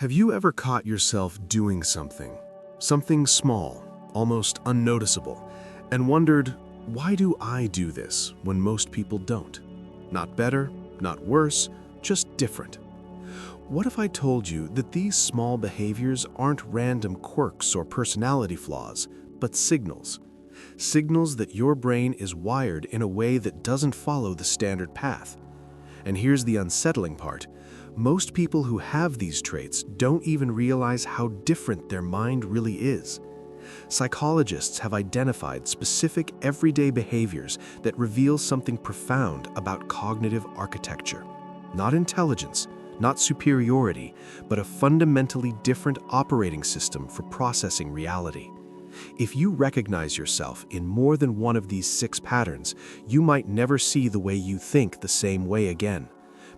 Have you ever caught yourself doing something small, almost unnoticeable, and wondered, why do I do this when most people don't? Not better, not worse, just different. What if I told you that these small behaviors aren't random quirks or personality flaws, but signals? Signals that your brain is wired in a way that doesn't follow the standard path. And here's the unsettling part. Most people who have these traits don't even realize how different their mind really is. Psychologists have identified specific everyday behaviors that reveal something profound about cognitive architecture. Not intelligence, not superiority, but a fundamentally different operating system for processing reality. If you recognize yourself in more than one of these 6 patterns, you might never see the way you think the same way again.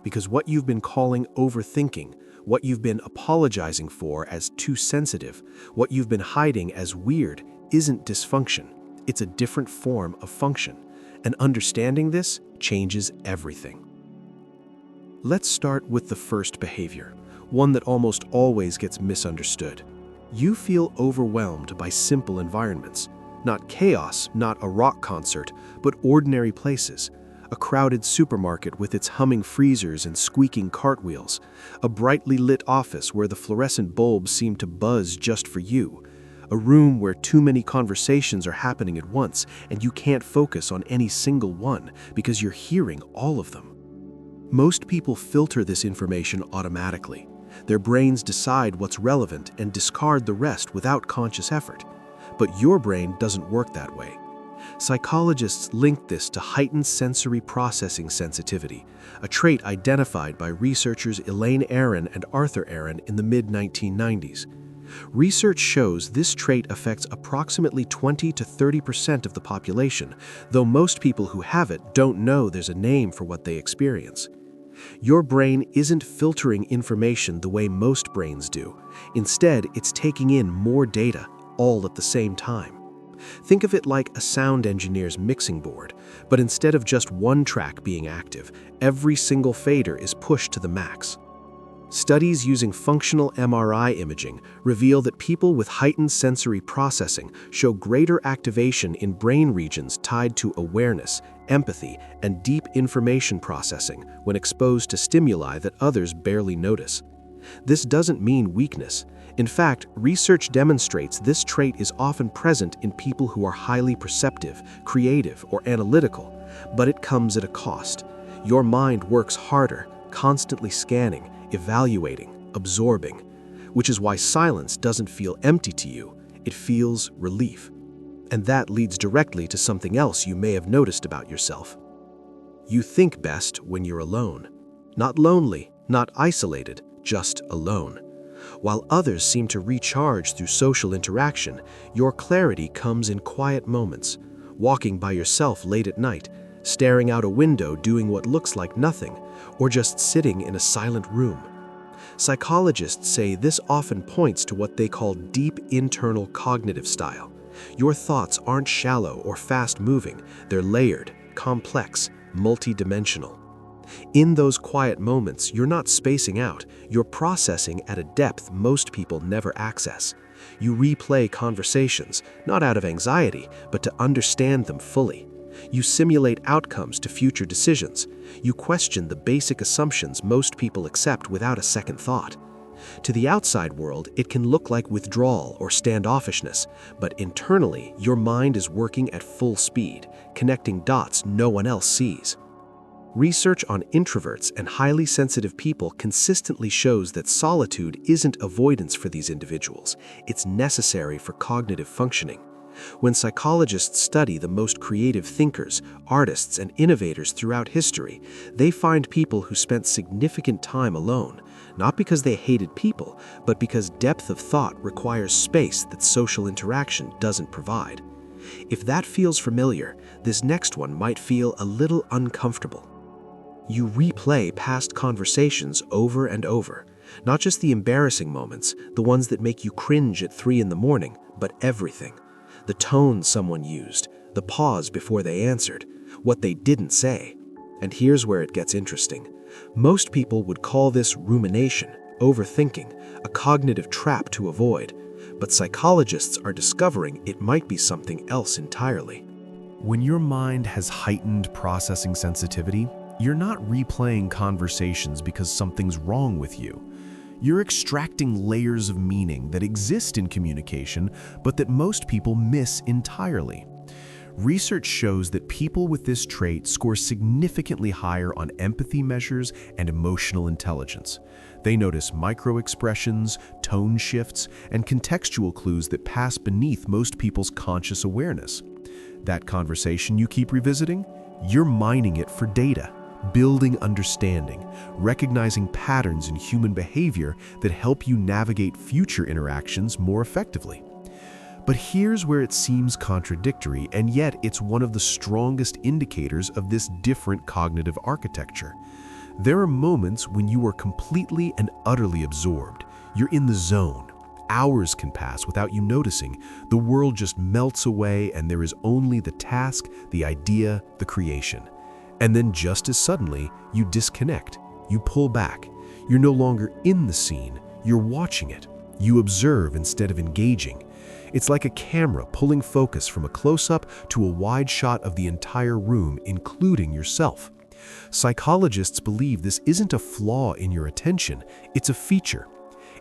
Because what you've been calling overthinking, what you've been apologizing for as too sensitive, what you've been hiding as weird, isn't dysfunction. It's a different form of function. And understanding this changes everything. Let's start with the first behavior, one that almost always gets misunderstood. You feel overwhelmed by simple environments. Not chaos, not a rock concert, but ordinary places. A crowded supermarket with its humming freezers and squeaking cartwheels. A brightly lit office where the fluorescent bulbs seem to buzz just for you. A room where too many conversations are happening at once and you can't focus on any single one because you're hearing all of them. Most people filter this information automatically. Their brains decide what's relevant and discard the rest without conscious effort. But your brain doesn't work that way. Psychologists link this to heightened sensory processing sensitivity, a trait identified by researchers Elaine Aron and Arthur Aron in the mid-1990s. Research shows this trait affects approximately 20 to 30% of the population, though most people who have it don't know there's a name for what they experience. Your brain isn't filtering information the way most brains do. Instead, it's taking in more data, all at the same time. Think of it like a sound engineer's mixing board, but instead of just one track being active, every single fader is pushed to the max. Studies using functional MRI imaging reveal that people with heightened sensory processing show greater activation in brain regions tied to awareness, empathy, and deep information processing when exposed to stimuli that others barely notice. This doesn't mean weakness. In fact, research demonstrates this trait is often present in people who are highly perceptive, creative, or analytical, but it comes at a cost. Your mind works harder, constantly scanning, evaluating, absorbing, which is why silence doesn't feel empty to you, it feels relief. And that leads directly to something else you may have noticed about yourself. You think best when you're alone. Not lonely, not isolated, just alone. While others seem to recharge through social interaction, your clarity comes in quiet moments, walking by yourself late at night, staring out a window doing what looks like nothing, or just sitting in a silent room. Psychologists say this often points to what they call deep internal cognitive style. Your thoughts aren't shallow or fast-moving, they're layered, complex, multi-dimensional. In those quiet moments, you're not spacing out, you're processing at a depth most people never access. You replay conversations, not out of anxiety, but to understand them fully. You simulate outcomes to future decisions. You question the basic assumptions most people accept without a second thought. To the outside world, it can look like withdrawal or standoffishness, but internally, your mind is working at full speed, connecting dots no one else sees. Research on introverts and highly sensitive people consistently shows that solitude isn't avoidance for these individuals, it's necessary for cognitive functioning. When psychologists study the most creative thinkers, artists, and innovators throughout history, they find people who spent significant time alone, not because they hated people, but because depth of thought requires space that social interaction doesn't provide. If that feels familiar, this next one might feel a little uncomfortable. You replay past conversations over and over, not just the embarrassing moments, the ones that make you cringe at 3 in the morning, but everything. The tone someone used, the pause before they answered, what they didn't say. And here's where it gets interesting. Most people would call this rumination, overthinking, a cognitive trap to avoid. But psychologists are discovering it might be something else entirely. When your mind has heightened processing sensitivity, you're not replaying conversations because something's wrong with you. You're extracting layers of meaning that exist in communication, but that most people miss entirely. Research shows that people with this trait score significantly higher on empathy measures and emotional intelligence. They notice micro-expressions, tone shifts, and contextual clues that pass beneath most people's conscious awareness. That conversation you keep revisiting, you're mining it for data, building understanding, recognizing patterns in human behavior that help you navigate future interactions more effectively. But here's where it seems contradictory, and yet it's one of the strongest indicators of this different cognitive architecture. There are moments when you are completely and utterly absorbed. You're in the zone. Hours can pass without you noticing. The world just melts away and there is only the task, the idea, the creation. And then just as suddenly, you disconnect. You pull back. You're no longer in the scene. You're watching it. You observe instead of engaging. It's like a camera pulling focus from a close-up to a wide shot of the entire room, including yourself. Psychologists believe this isn't a flaw in your attention, it's a feature.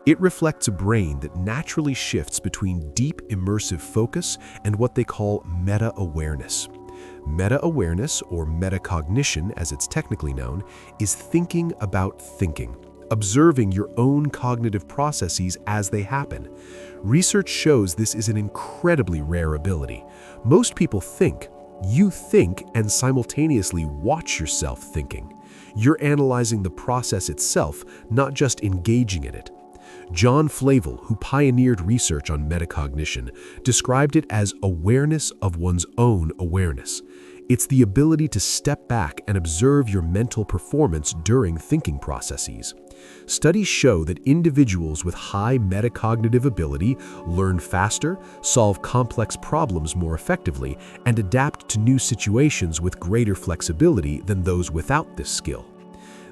It reflects a brain that naturally shifts between deep immersive focus and what they call meta-awareness. Meta-awareness, or metacognition as it's technically known, is thinking about thinking, observing your own cognitive processes as they happen. Research shows this is an incredibly rare ability. Most people think. You think and simultaneously watch yourself thinking. You're analyzing the process itself, not just engaging in it. John Flavel, who pioneered research on metacognition, described it as awareness of one's own awareness. It's the ability to step back and observe your mental performance during thinking processes. Studies show that individuals with high metacognitive ability learn faster, solve complex problems more effectively, and adapt to new situations with greater flexibility than those without this skill.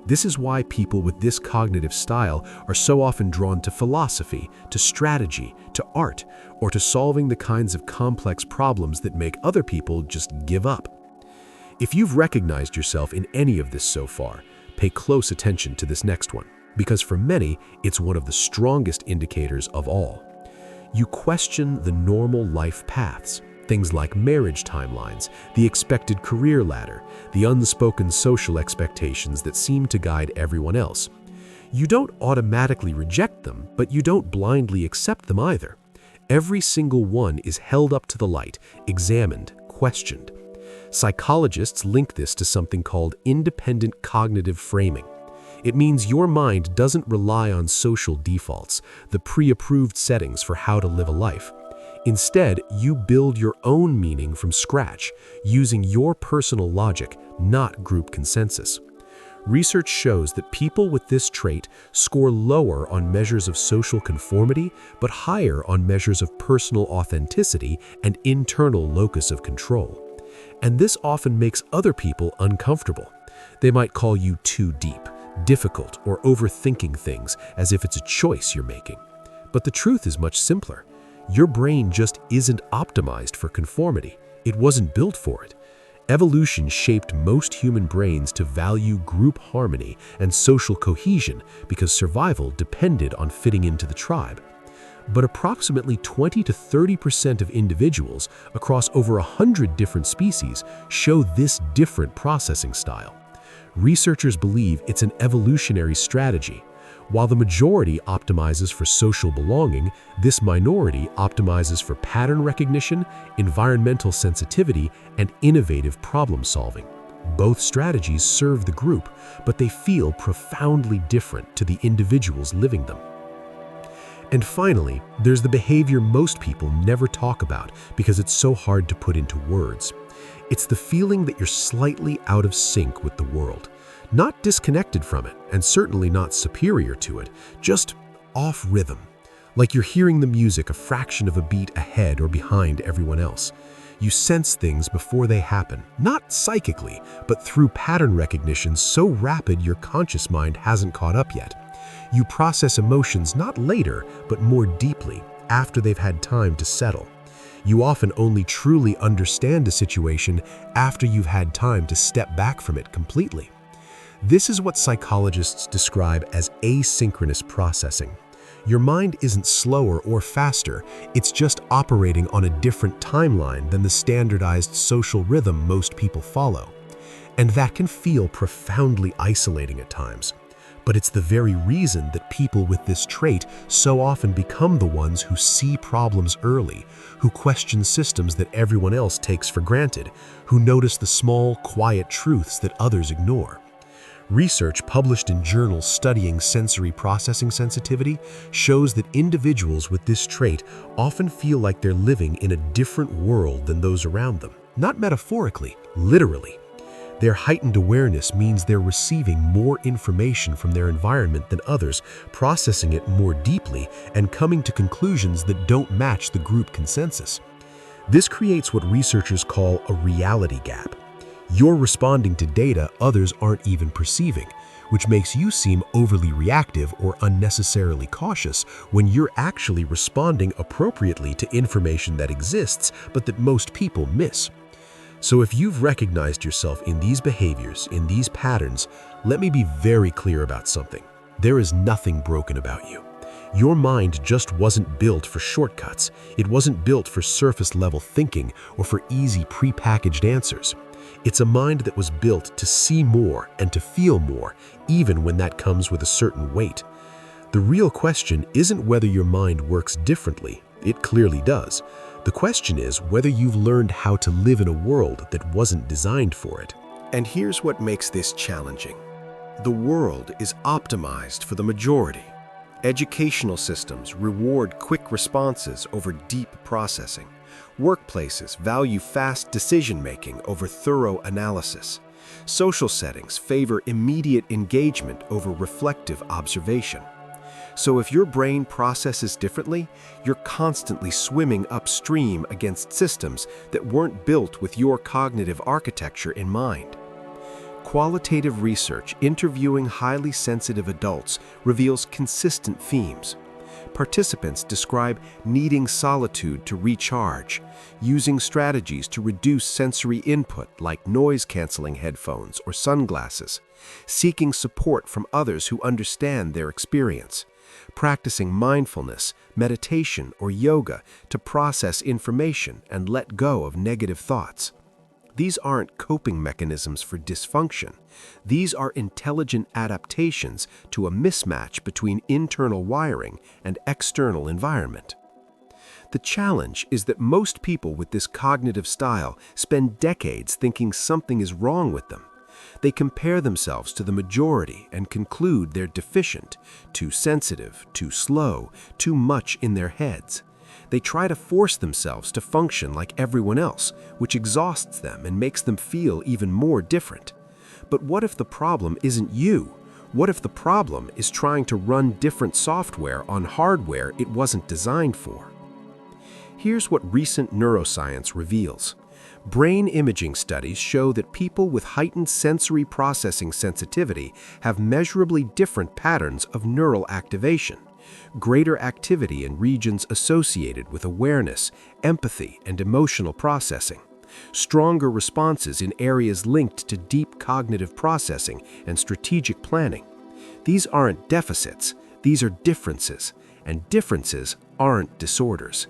This is why people with this cognitive style are so often drawn to philosophy, to strategy, to art, or to solving the kinds of complex problems that make other people just give up. If you've recognized yourself in any of this so far, pay close attention to this next one, because for many, it's one of the strongest indicators of all. You question the normal life paths. Things like marriage timelines, the expected career ladder, the unspoken social expectations that seem to guide everyone else. You don't automatically reject them, but you don't blindly accept them either. Every single one is held up to the light, examined, questioned. Psychologists link this to something called independent cognitive framing. It means your mind doesn't rely on social defaults, the pre-approved settings for how to live a life. Instead, you build your own meaning from scratch, using your personal logic, not group consensus. Research shows that people with this trait score lower on measures of social conformity, but higher on measures of personal authenticity and internal locus of control. And this often makes other people uncomfortable. They might call you too deep, difficult, or overthinking things as if it's a choice you're making. But the truth is much simpler. Your brain just isn't optimized for conformity. It wasn't built for it. Evolution shaped most human brains to value group harmony and social cohesion because survival depended on fitting into the tribe. But approximately 20 to 30% of individuals across over 100 different species show this different processing style. Researchers believe it's an evolutionary strategy. While the majority optimizes for social belonging, this minority optimizes for pattern recognition, environmental sensitivity, and innovative problem solving. Both strategies serve the group, but they feel profoundly different to the individuals living them. And finally, there's the behavior most people never talk about because it's so hard to put into words. It's the feeling that you're slightly out of sync with the world. Not disconnected from it, and certainly not superior to it, just off rhythm. Like you're hearing the music a fraction of a beat ahead or behind everyone else. You sense things before they happen, not psychically, but through pattern recognition so rapid your conscious mind hasn't caught up yet. You process emotions not later, but more deeply, after they've had time to settle. You often only truly understand a situation after you've had time to step back from it completely. This is what psychologists describe as asynchronous processing. Your mind isn't slower or faster, it's just operating on a different timeline than the standardized social rhythm most people follow. And that can feel profoundly isolating at times. But it's the very reason that people with this trait so often become the ones who see problems early, who question systems that everyone else takes for granted, who notice the small, quiet truths that others ignore. Research published in journals studying sensory processing sensitivity shows that individuals with this trait often feel like they're living in a different world than those around them. Not metaphorically, literally. Their heightened awareness means they're receiving more information from their environment than others, processing it more deeply, and coming to conclusions that don't match the group consensus. This creates what researchers call a reality gap. You're responding to data others aren't even perceiving, which makes you seem overly reactive or unnecessarily cautious when you're actually responding appropriately to information that exists but that most people miss. So if you've recognized yourself in these behaviors, in these patterns, let me be very clear about something. There is nothing broken about you. Your mind just wasn't built for shortcuts. It wasn't built for surface-level thinking or for easy prepackaged answers. It's a mind that was built to see more and to feel more, even when that comes with a certain weight. The real question isn't whether your mind works differently. It clearly does. The question is whether you've learned how to live in a world that wasn't designed for it. And here's what makes this challenging. The world is optimized for the majority. Educational systems reward quick responses over deep processing. Workplaces value fast decision-making over thorough analysis. Social settings favor immediate engagement over reflective observation. So if your brain processes differently, you're constantly swimming upstream against systems that weren't built with your cognitive architecture in mind. Qualitative research interviewing highly sensitive adults reveals consistent themes. Participants describe needing solitude to recharge, using strategies to reduce sensory input like noise-canceling headphones or sunglasses, seeking support from others who understand their experience, practicing mindfulness, meditation, or yoga to process information and let go of negative thoughts. These aren't coping mechanisms for dysfunction. These are intelligent adaptations to a mismatch between internal wiring and external environment. The challenge is that most people with this cognitive style spend decades thinking something is wrong with them. They compare themselves to the majority and conclude they're deficient, too sensitive, too slow, too much in their heads. They try to force themselves to function like everyone else, which exhausts them and makes them feel even more different. But what if the problem isn't you? What if the problem is trying to run different software on hardware it wasn't designed for? Here's what recent neuroscience reveals. Brain imaging studies show that people with heightened sensory processing sensitivity have measurably different patterns of neural activation. Greater activity in regions associated with awareness, empathy, and emotional processing. Stronger responses in areas linked to deep cognitive processing and strategic planning. These aren't deficits, these are differences, and differences aren't disorders.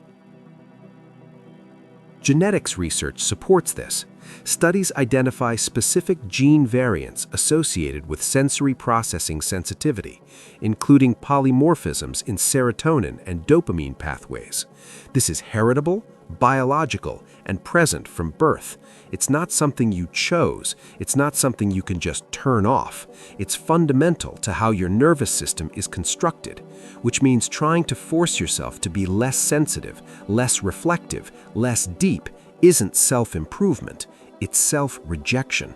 Genetics research supports this. Studies identify specific gene variants associated with sensory processing sensitivity, including polymorphisms in serotonin and dopamine pathways. This is heritable, biological, and present from birth. It's not something you chose. It's not something you can just turn off. It's fundamental to how your nervous system is constructed, which means trying to force yourself to be less sensitive, less reflective, less deep isn't self-improvement. It's self-rejection.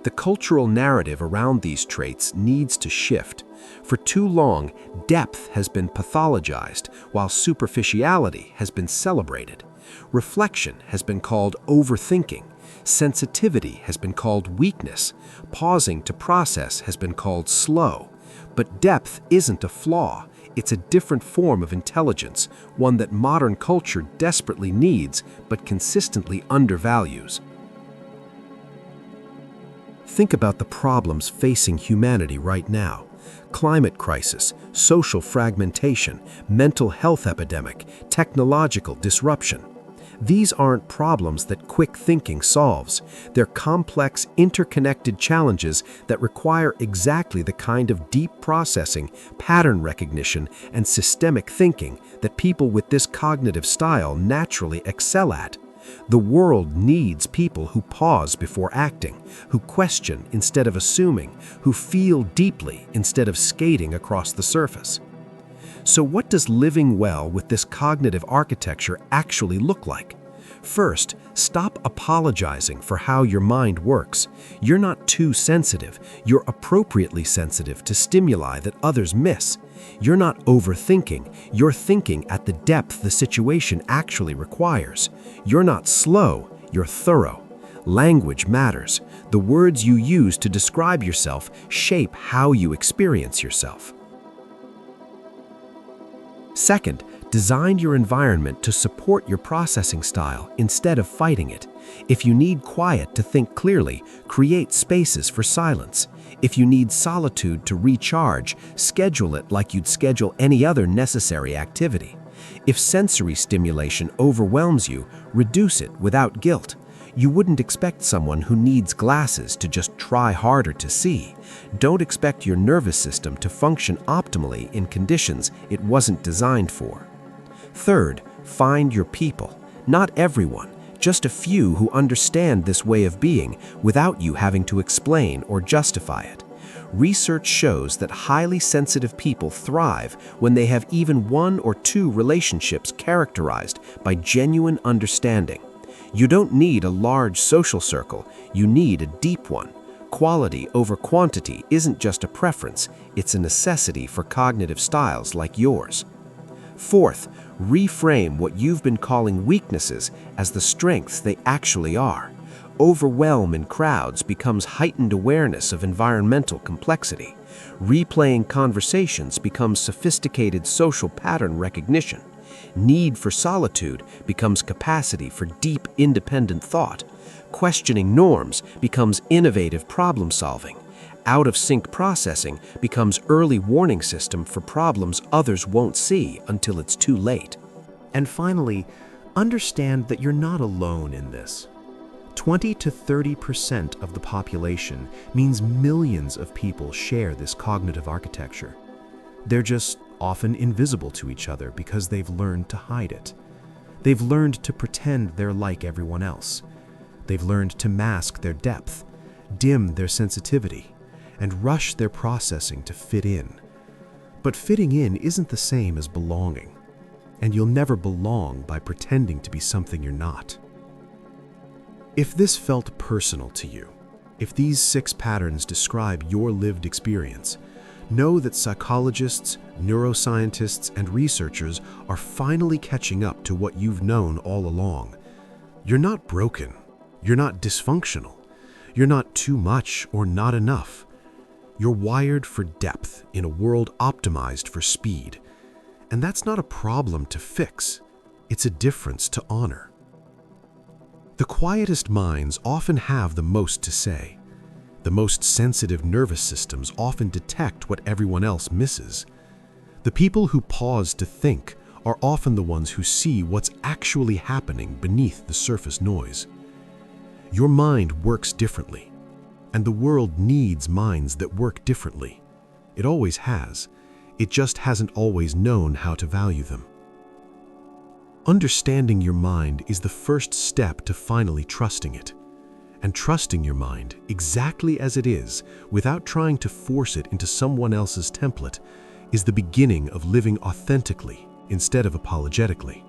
The cultural narrative around these traits needs to shift. For too long, depth has been pathologized, while superficiality has been celebrated. Reflection has been called overthinking. Sensitivity has been called weakness. Pausing to process has been called slow. But depth isn't a flaw. It's a different form of intelligence, one that modern culture desperately needs but consistently undervalues. Think about the problems facing humanity right now. Climate crisis, social fragmentation, mental health epidemic, technological disruption. These aren't problems that quick thinking solves. They're complex, interconnected challenges that require exactly the kind of deep processing, pattern recognition, and systemic thinking that people with this cognitive style naturally excel at. The world needs people who pause before acting, who question instead of assuming, who feel deeply instead of skating across the surface. So what does living well with this cognitive architecture actually look like? First, stop apologizing for how your mind works. You're not too sensitive. You're appropriately sensitive to stimuli that others miss. You're not overthinking. You're thinking at the depth the situation actually requires. You're not slow. You're thorough. Language matters. The words you use to describe yourself shape how you experience yourself. Second, design your environment to support your processing style instead of fighting it. If you need quiet to think clearly, create spaces for silence. If you need solitude to recharge, schedule it like you'd schedule any other necessary activity. If sensory stimulation overwhelms you, reduce it without guilt. You wouldn't expect someone who needs glasses to just try harder to see. Don't expect your nervous system to function optimally in conditions it wasn't designed for. Third, find your people. Not everyone, just a few who understand this way of being without you having to explain or justify it. Research shows that highly sensitive people thrive when they have even 1 or 2 relationships characterized by genuine understanding. You don't need a large social circle, you need a deep one. Quality over quantity isn't just a preference, it's a necessity for cognitive styles like yours. Fourth, reframe what you've been calling weaknesses as the strengths they actually are. Overwhelm in crowds becomes heightened awareness of environmental complexity. Replaying conversations becomes sophisticated social pattern recognition. Need for solitude becomes capacity for deep, independent thought. Questioning norms becomes innovative problem solving. Out-of-sync processing becomes early warning system for problems others won't see until it's too late. And finally, understand that you're not alone in this. 20 to 30% of the population means millions of people share this cognitive architecture. They're just often invisible to each other because they've learned to hide it. They've learned to pretend they're like everyone else. They've learned to mask their depth, dim their sensitivity, and rush their processing to fit in. But fitting in isn't the same as belonging, and you'll never belong by pretending to be something you're not. If this felt personal to you, if these 6 patterns describe your lived experience, know that psychologists, neuroscientists, and researchers are finally catching up to what you've known all along. You're not broken. You're not dysfunctional. You're not too much or not enough. You're wired for depth in a world optimized for speed. And that's not a problem to fix. It's a difference to honor. The quietest minds often have the most to say. The most sensitive nervous systems often detect what everyone else misses. The people who pause to think are often the ones who see what's actually happening beneath the surface noise. Your mind works differently, and the world needs minds that work differently. It always has. It just hasn't always known how to value them. Understanding your mind is the first step to finally trusting it. And trusting your mind exactly as it is, without trying to force it into someone else's template, is the beginning of living authentically instead of apologetically.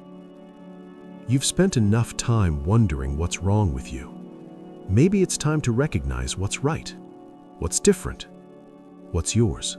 You've spent enough time wondering what's wrong with you. Maybe it's time to recognize what's right, what's different, what's yours.